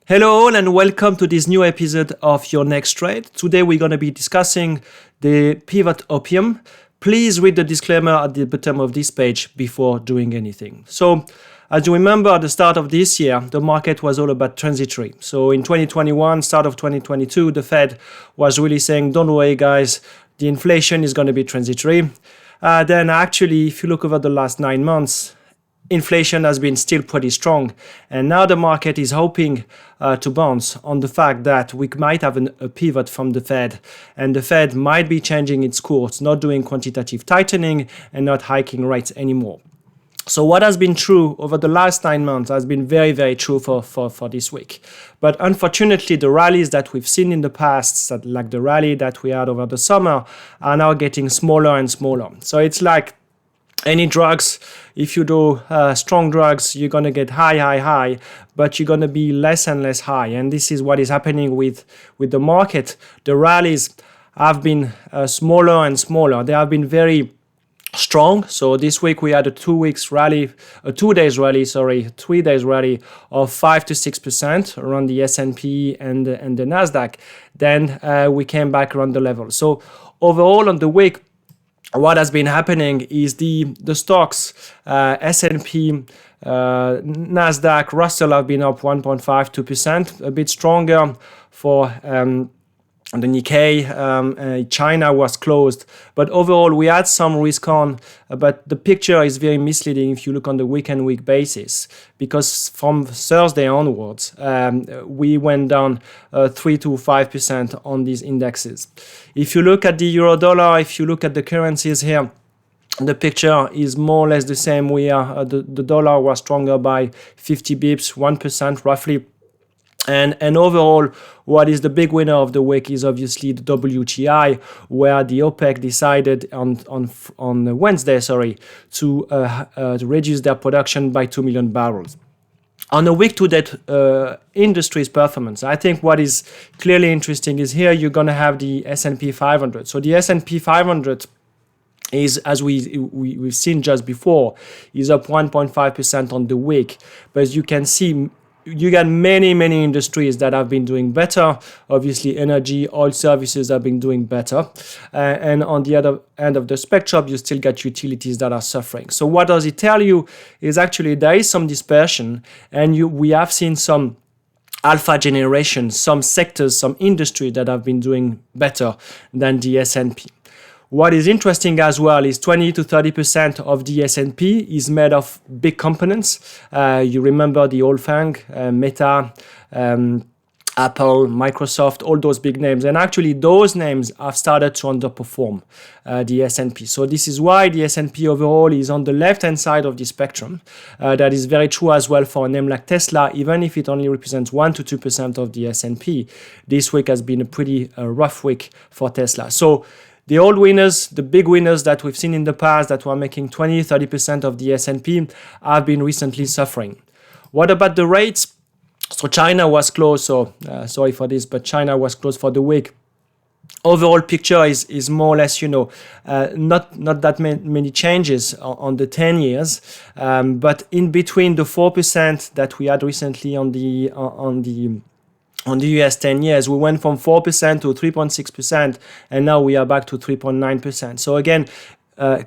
Hello all and welcome to this new episode of Your Next Trade. Today we're going to be discussing the Pivot Opium. Please read the disclaimer at the bottom of this page before doing anything. So, as you remember, at the start of this year, the market was all about transitory. So in 2021, start of 2022, the Fed was really saying, don't worry guys, the inflation is going to be transitory. Then actually, if you look over the last 9 months, inflation has been still pretty strong, and now the market is hoping to bounce on the fact that we might have a pivot from the Fed, and the Fed might be changing its course, not doing quantitative tightening and not hiking rates anymore. So what has been true over the last 9 months has been very, very true for this week. But unfortunately, the rallies that we've seen in the past, like the rally that we had over the summer, are now getting smaller and smaller. So it's like any drugs. If you do strong drugs, you're going to get high, but you're going to be less and less high. And this is what is happening with the market. The rallies have been smaller and smaller. They have been very strong. So this week we had a 3 days rally of 5 to 6% around the S&P and the Nasdaq. Then we came back around the level. So overall on the week, what has been happening is the stocks, S&P, Nasdaq, Russell have been up 1.52%, a bit stronger for the Nikkei. China was closed, but overall we had some risk on, but the picture is very misleading if you look on the week basis, because from Thursday onwards we went down 3 to 5% on these indexes. If you look at the euro dollar, if you look at the currencies here, the picture is more or less the same. The dollar was stronger by 50 bips, 1% roughly. And overall, what is the big winner of the week is obviously the WTI, where the OPEC decided on Wednesday, to reduce their production by 2 million barrels. On a week-to-date industry's performance, I think what is clearly interesting is here you're going to have the S&P 500. So the S&P 500 is, as we've seen just before, is up 1.5% on the week. But as you can see, you got many industries that have been doing better. Obviously, energy, oil services have been doing better. And on the other end of the spectrum, you still got utilities that are suffering. So what does it tell you is actually there is some dispersion, and we have seen some alpha generation, some sectors, some industry that have been doing better than the S&P. What is interesting as well is 20 to 30% of the S&P is made of big components. You remember the old FANG, Meta, Apple, Microsoft, all those big names. And actually those names have started to underperform the S&P. So this is why the S&P overall is on the left-hand side of the spectrum. That is very true as well for a name like Tesla, even if it only represents 1 to 2% of the S&P. This week has been a pretty rough week for Tesla. So the old winners, the big winners that we've seen in the past that were making 20-30% of the S&P have been recently suffering. What about the rates? So China was closed, so sorry for this, but China was closed for the week. Overall picture is more or less, not that many changes on the 10 years, but in between the 4% that we had recently on the US 10 years, we went from 4% to 3.6%, and now we are back to 3.9%. So again,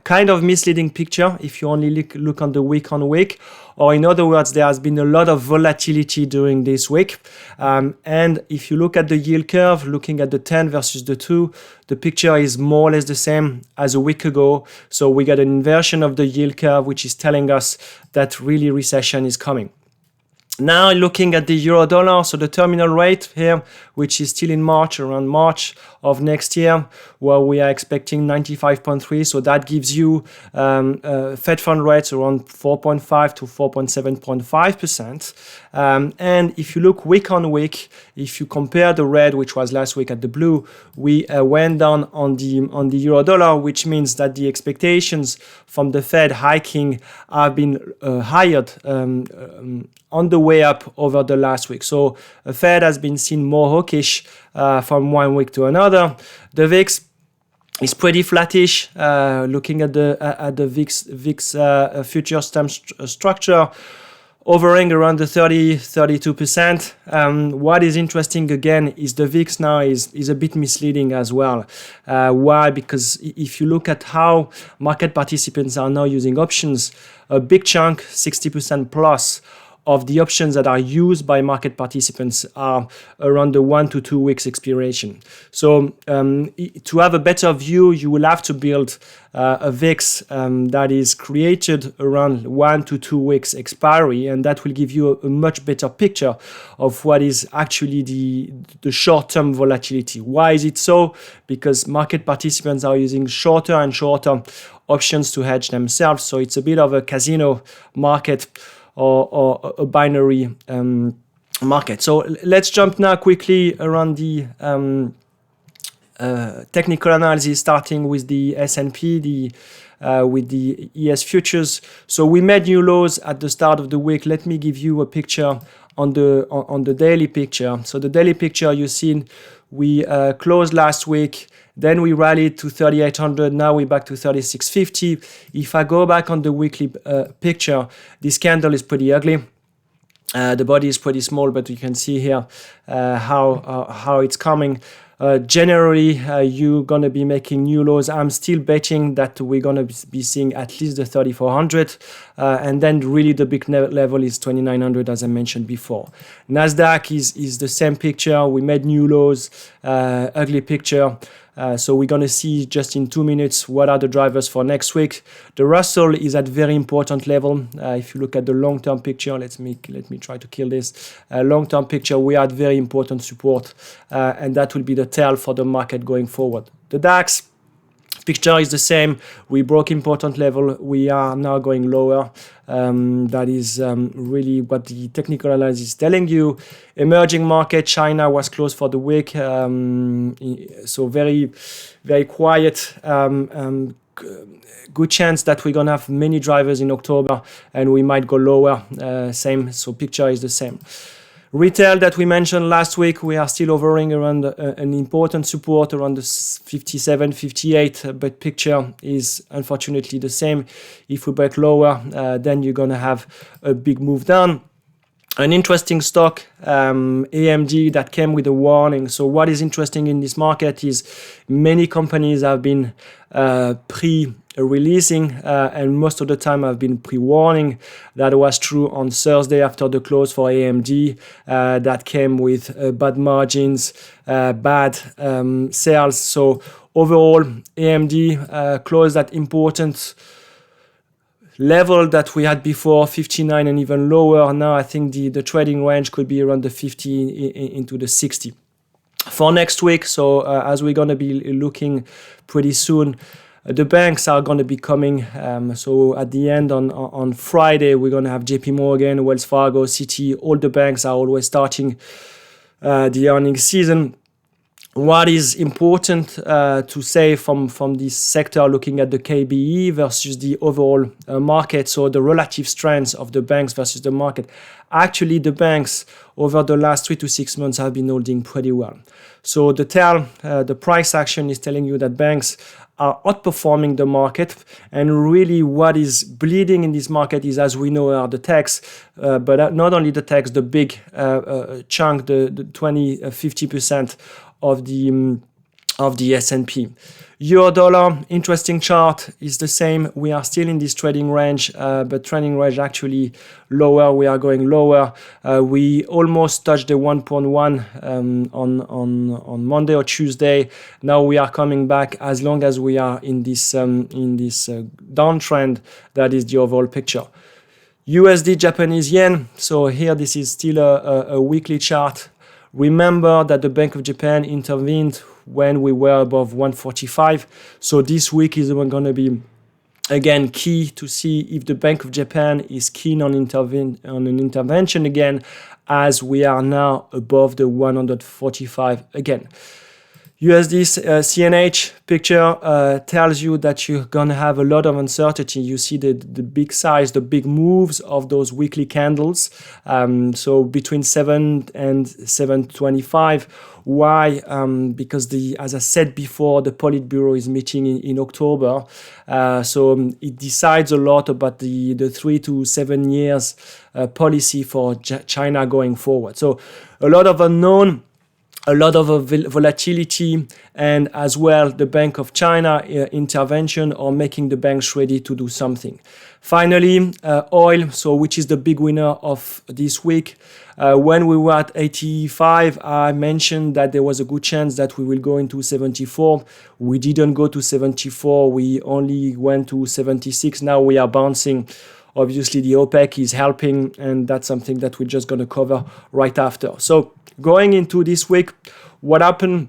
kind of misleading picture if you only look on the week, or in other words, there has been a lot of volatility during this week. And if you look at the yield curve, looking at the 10 versus the 2, the picture is more or less the same as a week ago. So we got an inversion of the yield curve, which is telling us that really recession is coming. Now looking at the euro dollar, so the terminal rate here, which is still in March, around March of next year, where we are expecting 95.3. So that gives you Fed fund rates around 4.5 to 4.7.5%. And if you look week on week, if you compare the red, which was last week, at the blue, we went down on the euro dollar, which means that the expectations from the Fed hiking have been higher on the way up over the last week. So the Fed has been seen more hawkish from one week to another. The VIX is pretty flattish. Looking at the VIX futures term structure, hovering around the 32%. What is interesting again is the VIX now is a bit misleading as well. Why? Because if you look at how market participants are now using options, a big chunk, 60% plus, of the options that are used by market participants are around the 1 to 2 weeks expiration. So to have a better view, you will have to build a VIX that is created around 1 to 2 weeks expiry, and that will give you a much better picture of what is actually the short-term volatility. Why is it so? Because market participants are using shorter and shorter options to hedge themselves, so it's a bit of a casino market or a binary market. So let's jump now quickly around the technical analysis, starting with the S&P, with the ES futures. So we made new lows at the start of the week. Let me give you a picture on the daily picture. So the daily picture, you've seen we closed last week. Then we rallied to 3,800. Now we're back to 3,650. If I go back on the weekly picture, this candle is pretty ugly. The body is pretty small, but you can see here how it's coming. Generally, you're going to be making new lows. I'm still betting that we're going to be seeing at least the 3,400. And then really the big level is 2,900, as I mentioned before. NASDAQ is the same picture. We made new lows, ugly picture. So we're going to see just in 2 minutes what are the drivers for next week. The Russell is at very important level. If you look at the long-term picture, let me try to kill this. Long-term picture, we are at very important support, and that will be the tell for the market going forward. The DAX picture is the same. We broke important level. We are now going lower. That is really what the technical analysis is telling you. Emerging market, China was closed for the week. So very, very quiet. Good chance that we're going to have many drivers in October and we might go lower. Same, so picture is the same. Retail that we mentioned last week, we are still hovering around an important support around the 57, 58, but picture is unfortunately the same. If we break lower, then you're going to have a big move down. An interesting stock, AMD, that came with a warning. So what is interesting in this market is many companies have been pre-releasing and most of the time have been pre-warning. That was true on Thursday after the close for AMD. That came with bad margins, bad sales. So overall, AMD closed at important level that we had before, 59 and even lower. Now I think the trading range could be around the 50 into the 60 for next week. So as we're going to be looking pretty soon, the banks are going to be coming. So at the end on Friday, we're going to have JP Morgan, Wells Fargo, Citi. All the banks are always starting the earnings season. What is important to say from this sector, looking at the KBE versus the overall market, so the relative strengths of the banks versus the market. Actually, the banks over the last 3 to 6 months have been holding pretty well. So the price action is telling you that banks are outperforming the market, and really what is bleeding in this market is, as we know, are the techs, but not only the techs, the big chunk, the 20-50% of the S&P. Euro dollar, interesting chart, is the same. We are still in this trading range, but trading range actually lower. We are going lower. We almost touched the 1.1 on Monday or Tuesday. Now we are coming back. As long as we are in this downtrend, that is the overall picture. USD Japanese yen. So here this is still a weekly chart. Remember that the Bank of Japan intervened when we were above 145. So this week is going to be, again, key to see if the Bank of Japan is keen on an intervention again, as we are now above the 145 again. USD CNH picture tells you that you're gonna have a lot of uncertainty. You see the big size, the big moves of those weekly candles. So between 7 and 725. Why? Because as I said before, the Politburo is meeting in October. So it decides a lot about the 3 to 7 years policy for China going forward. So a lot of unknown, a lot of volatility, and as well the Bank of China intervention or making the banks ready to do something. Finally, oil, so which is the big winner of this week. When we were at 85, I mentioned that there was a good chance that we will go into 74. We didn't go to 74, we only went to 76. Now we are bouncing. Obviously the OPEC is helping, and that's something that we're just going to cover right after. So going into this week, what happened?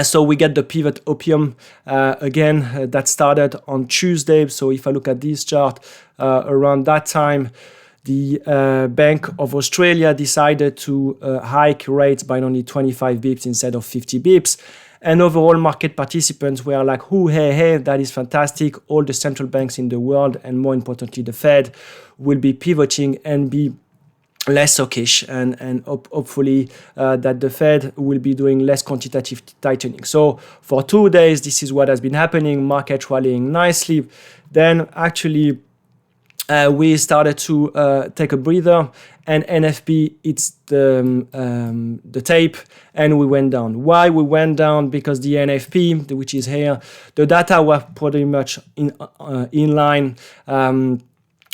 So we get the Pivot Opium again that started on Tuesday. So if I look at this chart, around that time, the Bank of Australia decided to hike rates by only 25 bips instead of 50 bips. And overall market participants were like, hey, that is fantastic. All the central banks in the world, and more importantly, the Fed, will be pivoting and be less hawkish, and hopefully that the Fed will be doing less quantitative tightening. So for 2 days, this is what has been happening, market rallying nicely. Then actually we started to take a breather, and NFP hits the tape, and we went down. Why we went down? Because the NFP, which is here, the data were pretty much in line,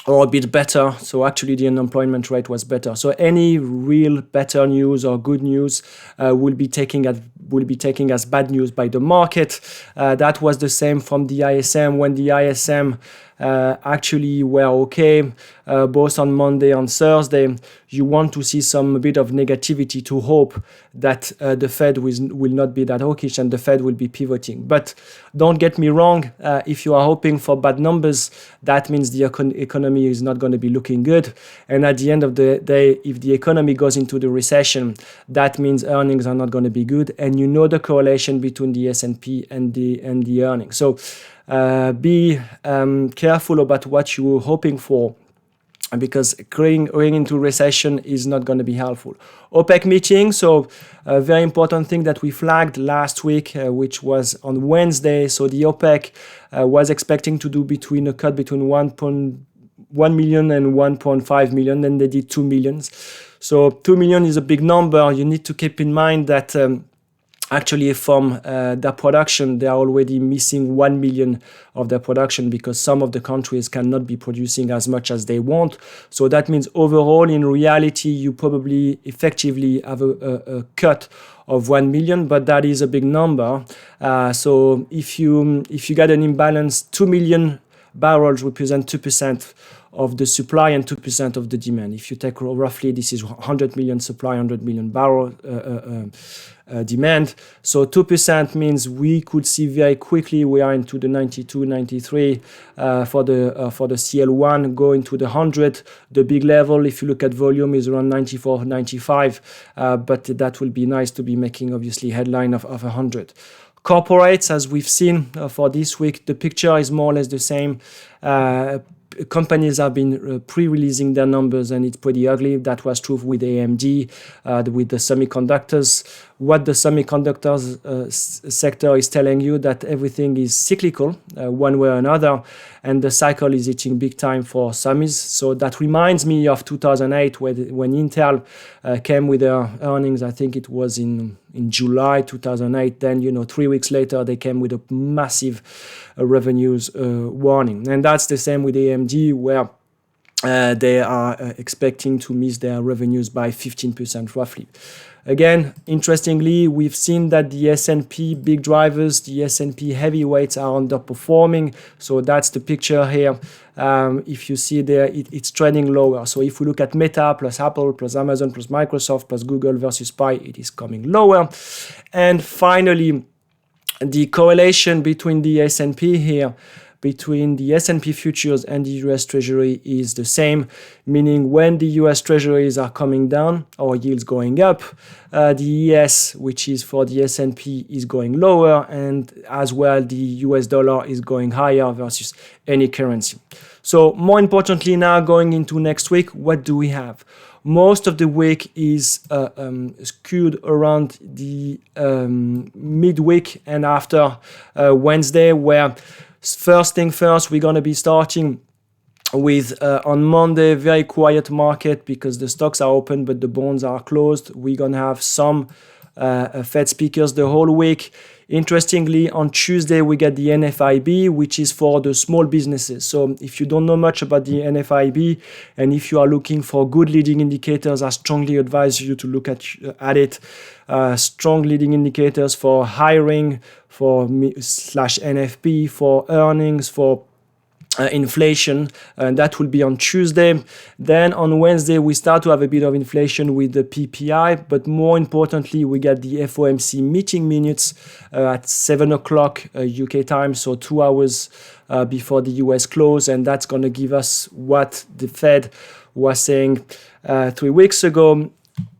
or a bit better. So actually the unemployment rate was better. So any real better news or good news will be taken as bad news by the market. That was the same from the ISM. When the ISM actually were okay, both on Monday and Thursday, you want to see some bit of negativity to hope that the Fed will not be that hawkish and the Fed will be pivoting. But don't get me wrong, if you are hoping for bad numbers, that means the economy is not going to be looking good. And at the end of the day, if the economy goes into the recession, that means earnings are not going to be good. And you know the correlation between the S&P and the earnings. So be careful about what you're hoping for, because going into recession is not going to be helpful. OPEC meeting, so a very important thing that we flagged last week, which was on Wednesday. So the OPEC was expecting to do a cut between 1.1 million and 1.5 million, and they did 2 million. So 2 million is a big number. You need to keep in mind that actually from their production, they are already missing 1 million of their production, because some of the countries cannot be producing as much as they want. So that means overall, in reality, you probably effectively have a cut of 1 million, but that is a big number. So if you get an imbalance, 2 million barrels represent 2% of the supply and 2% of the demand. If you take roughly, this is 100 million supply, 100 million barrel demand. So 2% means we could see very quickly we are into the 92, 93 for the CL1, go into the 100. The big level, if you look at volume, is around 94, 95, but that will be nice to be making obviously headline of 100. Corporates, as we've seen for this week, the picture is more or less the same. Companies have been pre-releasing their numbers, and it's pretty ugly. That was true with AMD, with the semiconductors. What the semiconductors sector is telling you, that everything is cyclical one way or another, and the cycle is hitting big time for semis. So that reminds me of 2008 when Intel came with their earnings. I think it was in July 2008. Then 3 weeks later they came with a massive revenues warning, and that's the same with AMD, where they are expecting to miss their revenues by 15% roughly. Again, interestingly, we've seen that the S&P big drivers, the S&P heavyweights are underperforming. So that's the picture here. If you see there, it's trending lower. So if we look at Meta plus Apple plus Amazon plus Microsoft plus Google versus Pi, it is coming lower. And finally, the correlation between the S&P here between the S&P futures and the US Treasury is the same, meaning when the US Treasuries are coming down or yields going up, the ES, which is for the S&P, is going lower, and as well the US dollar is going higher versus any currency. So more importantly now, going into next week, what do we have? Most of the week is skewed around the midweek and after Wednesday, where first thing first, we're going to be starting with on Monday, very quiet market because the stocks are open but the bonds are closed. We're going to have some Fed speakers the whole week. Interestingly, on Tuesday, we get the NFIB, which is for the small businesses. So if you don't know much about the NFIB, and if you are looking for good leading indicators, I strongly advise you to look at it. Strong leading indicators for hiring, for /NFP, for earnings, for inflation, and that will be on Tuesday. Then on Wednesday, we start to have a bit of inflation with the PPI, but more importantly, we get the FOMC meeting minutes at 7 o'clock UK time, so 2 hours before the US close, and that's going to give us what the Fed was saying 3 weeks ago.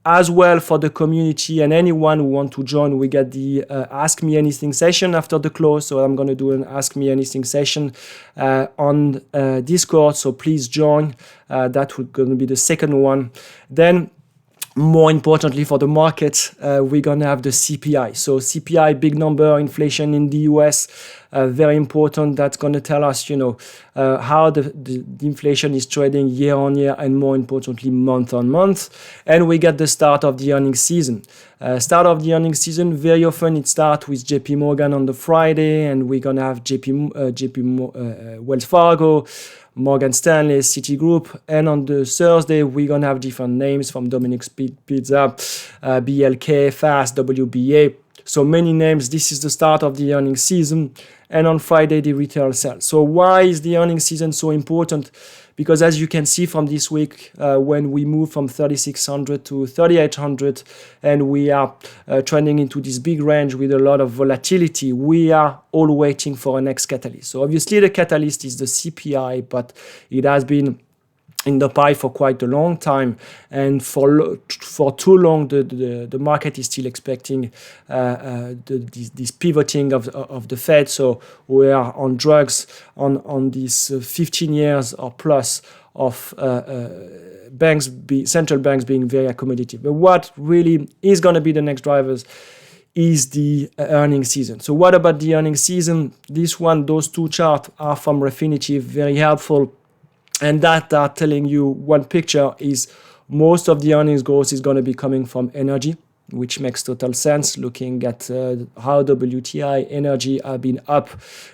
As well, for the community and anyone who want to join, we get the Ask Me Anything session after the close. So I'm going to do an Ask Me Anything session on Discord. So please join. That will going to be the second one. Then, more importantly for the market, we're going to have the CPI. So CPI, big number, inflation in the US, very important. That's going to tell us, how the inflation is trading year on year and more importantly, month on month. And we get the start of the earnings season. Start of the earnings season, very often it starts with JP Morgan on the Friday, and we're going to have Wells Fargo, Morgan Stanley, Citigroup, and on the Thursday, we're going to have different names from Dominick's Pizza, BLK, Fast, WBA. So many names. This is the start of the earnings season. And on Friday, the retail sales. So why is the earnings season so important? Because as you can see from this week, when we move from 3,600 to 3,800, and we are trending into this big range with a lot of volatility, we are all waiting for a next catalyst. So obviously the catalyst is the CPI, but it has been in the pie for quite a long time, and for too long the market is still expecting this pivoting of the Fed. So we are on drugs on these 15 years or plus of central banks being very accommodative. But what really is going to be the next drivers is the earnings season. So what about the earnings season? Those two charts are from Refinitiv, very helpful. And that are telling you one picture is most of the earnings growth is going to be coming from energy, which makes total sense looking at how WTI energy have been up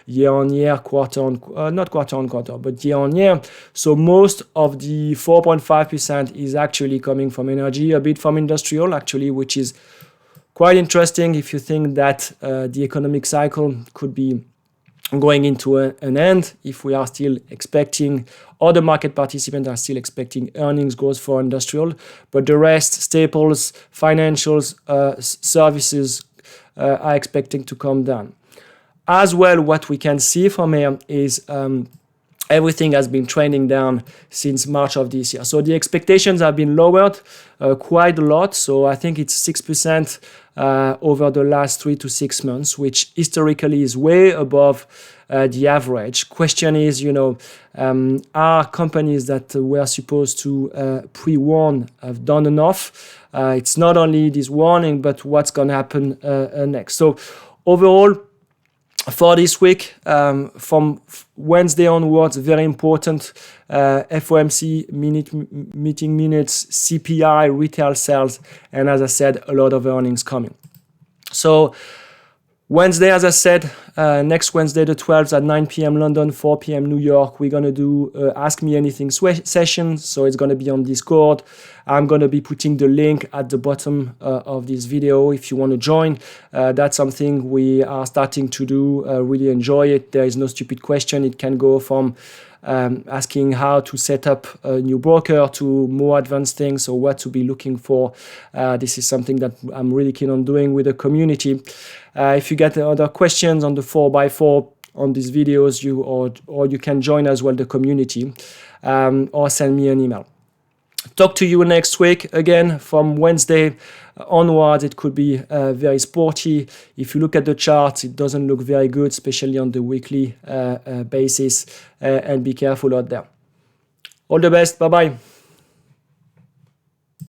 year on year, not quarter on quarter, but year on year. So most of the 4.5% is actually coming from energy, a bit from industrial actually, which is quite interesting if you think that the economic cycle could be going into an end, if we are still expecting, or the market participants are still expecting earnings growth for industrial, but the rest, staples, financials, services are expecting to come down. As well, what we can see from here is everything has been trending down since March of this year. So the expectations have been lowered quite a lot. So I think it's 6% over the last 3 to 6 months, which historically is way above the average. Question is, are companies that were supposed to pre-warn have done enough? It's not only this warning, but what's going to happen next. So overall, for this week, from Wednesday onwards, very important, FOMC meeting minutes, CPI, retail sales, and as I said, a lot of earnings coming. So Wednesday, as I said, next Wednesday the 12th at 9 p.m. London, 4 p.m. New York, we're going to do Ask Me Anything session. So it's going to be on Discord. I'm going to be putting the link at the bottom of this video if you want to join. That's something we are starting to do. Really enjoy it. There is no stupid question. It can go from asking how to set up a new broker to more advanced things or what to be looking for. This is something that I'm really keen on doing with the community. If you get other questions on the 4x4, on these videos, or you can join as well the community, or send me an email. Talk to you next week. Again, from Wednesday onwards, it could be very sporty. If you look at the charts, it doesn't look very good, especially on the weekly basis, and be careful out there. All the best. Bye-bye.